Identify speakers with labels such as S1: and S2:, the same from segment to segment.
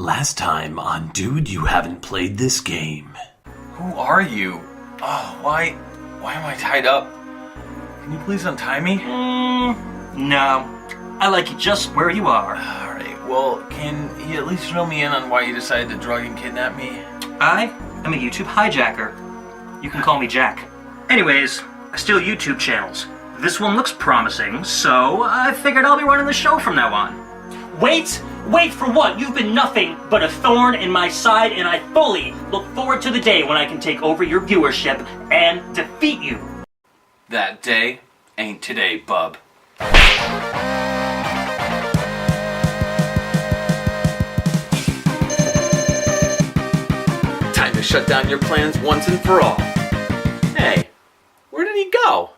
S1: Last time on Dude, You Haven't Played This Game.
S2: Who are you? Oh, why am I tied up? Can you please untie me?
S3: No. I like you just where you are.
S2: Alright, well, can you at least fill me in on why you decided to drug and kidnap me?
S3: I am a YouTube hijacker. You can call me Jack. Anyways, I steal YouTube channels. This one looks promising, so I figured I'll be running the show from now on. Wait for what? You've been nothing but a thorn in my side, and I fully look forward to the day when I can take over your viewership and defeat you.
S2: That day ain't today, bub.
S1: Time to shut down your plans once and for all. Hey, where did he go?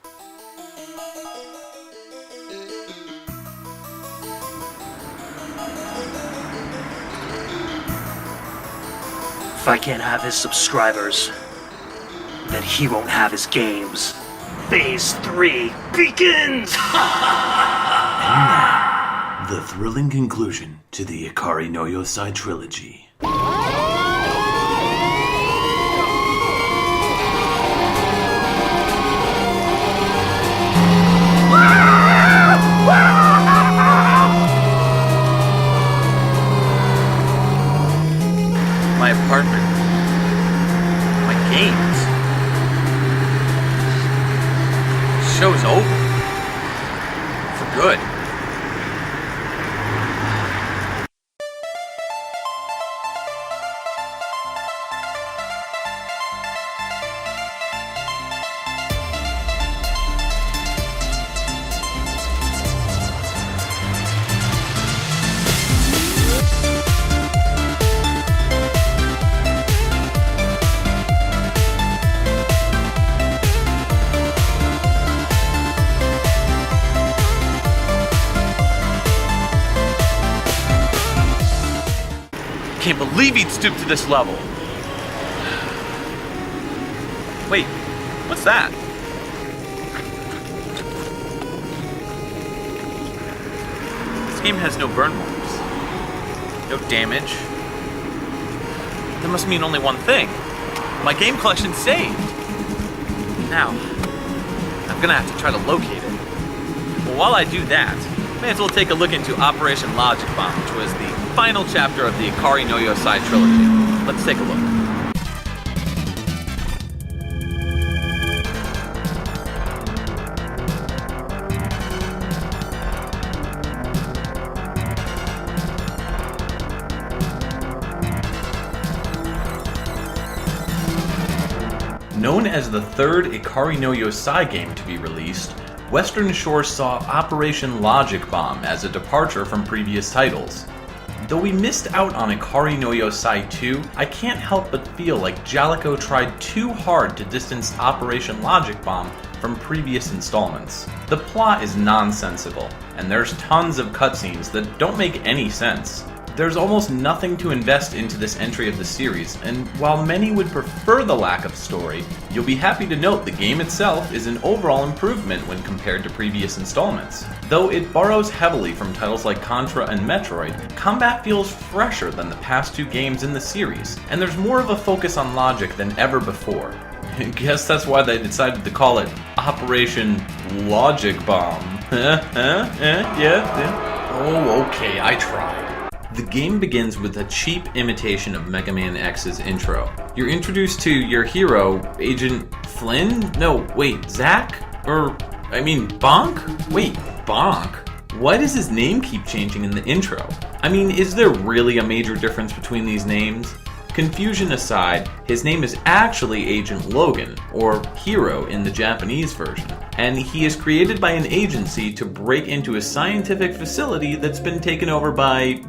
S3: If I can't have his subscribers, then he won't have his games. Phase 3 begins!
S1: And now, the thrilling conclusion to the Ikari No Yousai Trilogy.
S2: My apartment. My games. Show's over. For good. Can't believe he'd stoop to this level. Wait, what's that? This game has no burn marks. No damage. That must mean only one thing. My game collection's saved. Now, I'm gonna have to try to locate it. Well, while I do that, may as well take a look into Operation Logic Bomb, which was the final chapter of the Ikari No Yousai Trilogy. Let's take a look. Known as the third Ikari No Yousai game to be released, Western Shore saw Operation Logic Bomb as a departure from previous titles. Though we missed out on Ikari No Yousai 2, I can't help but feel like Jalico tried too hard to distance Operation Logic Bomb from previous installments. The plot is nonsensical, and there's tons of cutscenes that don't make any sense. There's almost nothing to invest into this entry of the series, and while many would prefer the lack of story, you'll be happy to note the game itself is an overall improvement when compared to previous installments. Though it borrows heavily from titles like Contra and Metroid, combat feels fresher than the past two games in the series, and there's more of a focus on logic than ever before. I guess that's why they decided to call it Operation Logic Bomb. Yeah. Oh, okay, I tried. The game begins with a cheap imitation of Mega Man X's intro. You're introduced to your hero, Agent Flynn? No, wait, Zack? Bonk? Wait, Bonk? Why does his name keep changing in the intro? Is there really a major difference between these names? Confusion aside, his name is actually Agent Logan, or Hero in the Japanese version, and he is created by an agency to break into a scientific facility that's been taken over by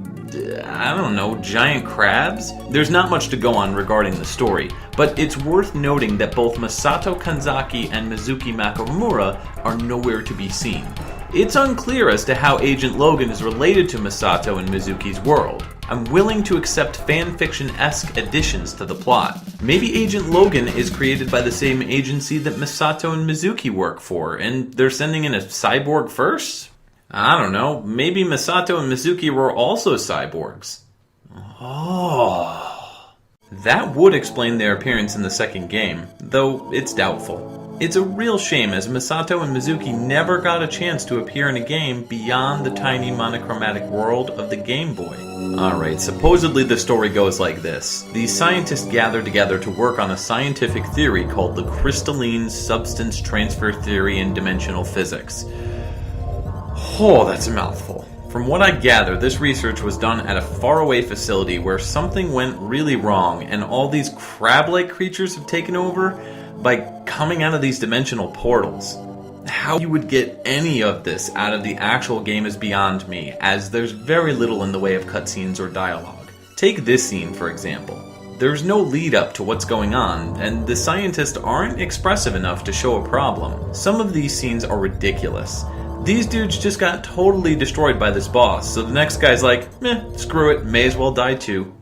S2: giant crabs? There's not much to go on regarding the story, but it's worth noting that both Masato Kanzaki and Mizuki Nakamura are nowhere to be seen. It's unclear as to how Agent Logan is related to Masato and Mizuki's world. I'm willing to accept fanfiction-esque additions to the plot. Maybe Agent Logan is created by the same agency that Masato and Mizuki work for, and they're sending in a cyborg first? I don't know, maybe Masato and Mizuki were also cyborgs. Oh. That would explain their appearance in the second game, though it's doubtful. It's a real shame as Masato and Mizuki never got a chance to appear in a game beyond the tiny monochromatic world of the Game Boy. Alright, supposedly the story goes like this. These scientists gathered together to work on a scientific theory called the crystalline substance transfer theory in dimensional physics. Oh, that's a mouthful. From what I gather, this research was done at a faraway facility where something went really wrong and all these crab-like creatures have taken over by coming out of these dimensional portals. How you would get any of this out of the actual game is beyond me, as there's very little in the way of cutscenes or dialogue. Take this scene, for example. There's no lead up to what's going on, and the scientists aren't expressive enough to show a problem. Some of these scenes are ridiculous. These dudes just got totally destroyed by this boss, so the next guy's like, meh, screw it, may as well die too.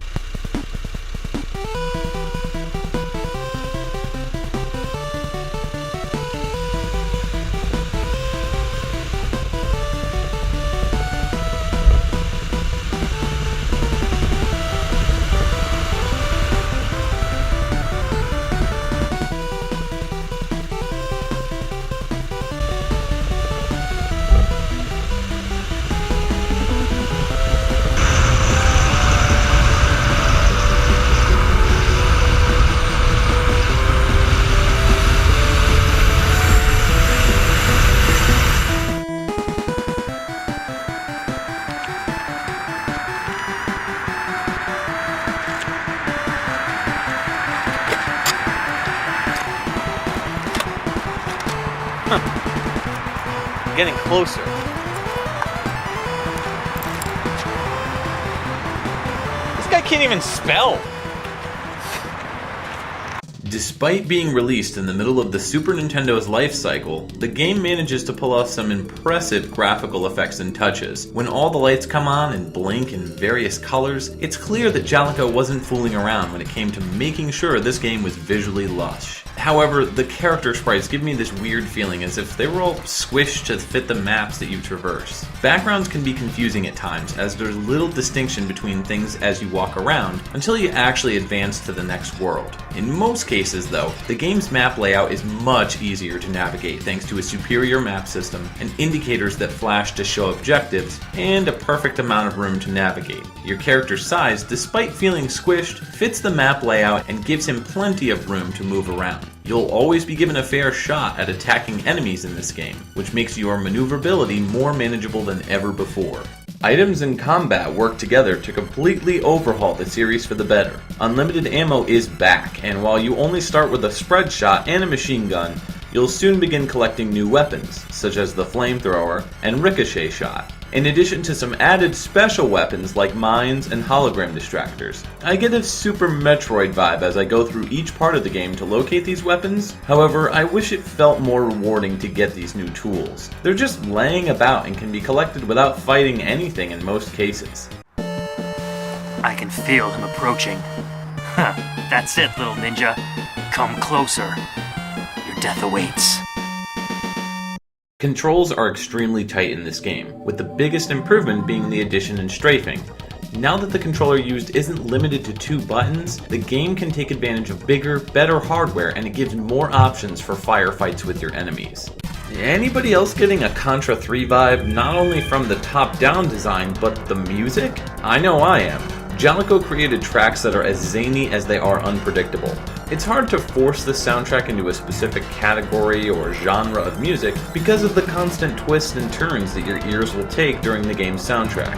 S2: Getting closer. This guy can't even spell. Despite being released in the middle of the Super Nintendo's life cycle, the game manages to pull off some impressive graphical effects and touches. When all the lights come on and blink in various colors, it's clear that Jalico wasn't fooling around when it came to making sure this game was visually lush. However, the character sprites give me this weird feeling as if they were all squished to fit the maps that you traverse. Backgrounds can be confusing at times, as there's little distinction between things as you walk around until you actually advance to the next world. In most cases, though, the game's map layout is much easier to navigate thanks to a superior map system and indicators that flash to show objectives, and a perfect amount of room to navigate. Your character's size, despite feeling squished, fits the map layout and gives him plenty of room to move around. You'll always be given a fair shot at attacking enemies in this game, which makes your maneuverability more manageable than ever before. Items and combat work together to completely overhaul the series for the better. Unlimited ammo is back, and while you only start with a spread shot and a machine gun, you'll soon begin collecting new weapons, such as the flamethrower and ricochet shot, in addition to some added special weapons like mines and hologram distractors. I get a Super Metroid vibe as I go through each part of the game to locate these weapons. However, I wish it felt more rewarding to get these new tools. They're just laying about and can be collected without fighting anything in most cases.
S3: I can feel him approaching. Huh, that's it, little ninja. Come closer. Your death awaits.
S2: Controls are extremely tight in this game, with the biggest improvement being the addition in strafing. Now that the controller used isn't limited to 2 buttons, the game can take advantage of bigger, better hardware, and it gives more options for firefights with your enemies. Anybody else getting a Contra 3 vibe not only from the top-down design, but the music? I know I am. Jalico created tracks that are as zany as they are unpredictable. It's hard to force the soundtrack into a specific category or genre of music because of the constant twists and turns that your ears will take during the game's soundtrack.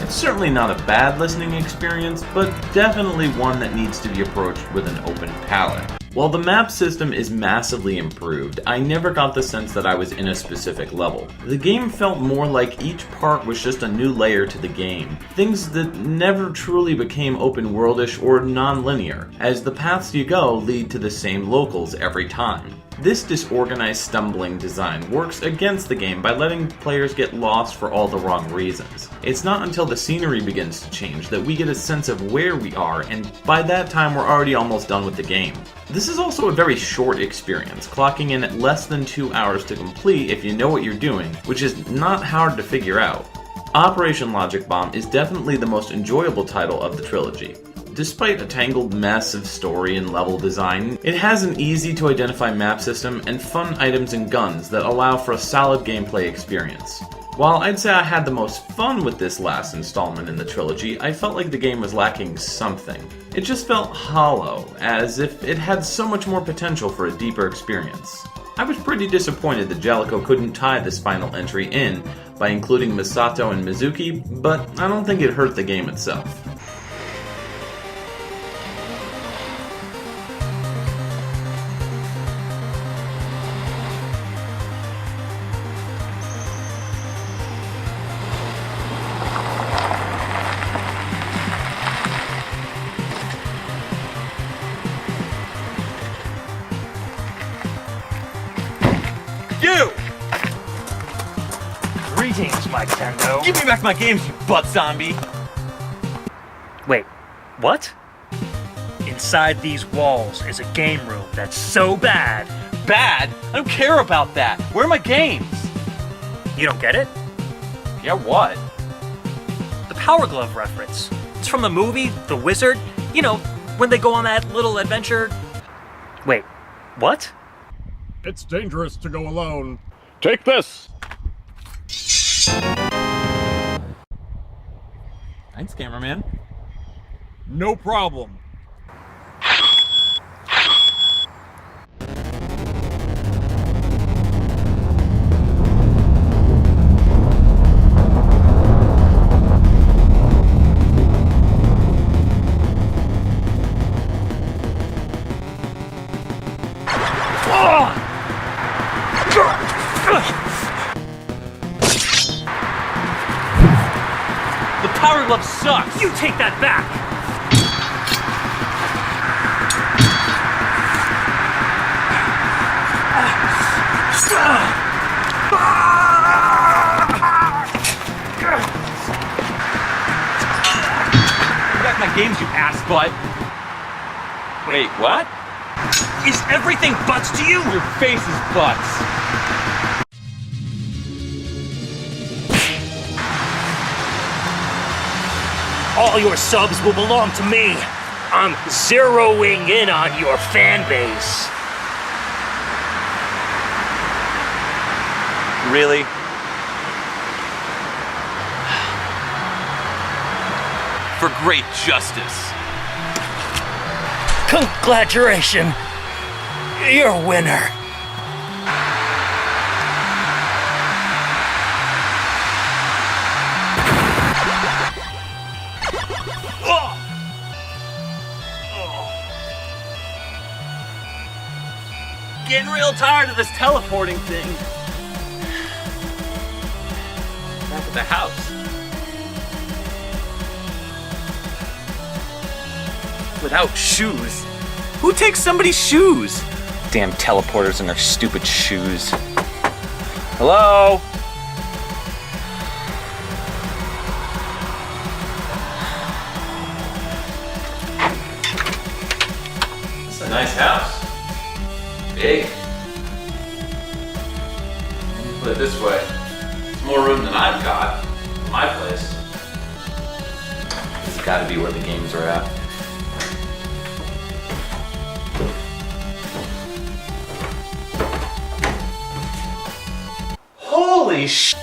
S2: It's certainly not a bad listening experience, but definitely one that needs to be approached with an open palette. While the map system is massively improved, I never got the sense that I was in a specific level. The game felt more like each part was just a new layer to the game, things that never truly became open-worldish or non-linear, as the paths you go lead to the same locals every time. This disorganized, stumbling design works against the game by letting players get lost for all the wrong reasons. It's not until the scenery begins to change that we get a sense of where we are, and by that time we're already almost done with the game. This is also a very short experience, clocking in at less than 2 hours to complete if you know what you're doing, which is not hard to figure out. Operation Logic Bomb is definitely the most enjoyable title of the trilogy. Despite a tangled mess of story and level design, it has an easy-to-identify map system and fun items and guns that allow for a solid gameplay experience. While I'd say I had the most fun with this last installment in the trilogy, I felt like the game was lacking something. It just felt hollow, as if it had so much more potential for a deeper experience. I was pretty disappointed that Jellicoe couldn't tie this final entry in by including Misato and Mizuki, but I don't think it hurt the game itself.
S3: You! Greetings, Miketendo.
S4: Give me back my games, you butt zombie!
S3: Wait, what? Inside these walls is a game room that's so bad.
S4: Bad? I don't care about that! Where are my games?
S3: You don't get it?
S4: Yeah, what?
S3: The Power Glove reference. It's from the movie, The Wizard. You know, when they go on that little adventure. Wait, what?
S5: It's dangerous to go alone. Take this!
S2: Thanks, cameraman.
S5: No problem.
S4: The Power Glove sucks!
S3: You take that back!
S4: Give me back my games, you ass butt! Wait, what?
S3: Is everything butts to you?
S4: Your face is butts!
S3: All your subs will belong to me. I'm zeroing in on your fan base.
S4: Really? For great justice.
S3: Congratulations. You're a winner.
S4: Getting real tired of this teleporting thing. Back at the house. Without shoes. Who takes somebody's shoes? Damn teleporters and their stupid shoes. Hello?
S2: It's a nice house. Big. Let me put it this way. It's more room than I've got in my place. This has got to be where the games are at.
S4: Holy sh!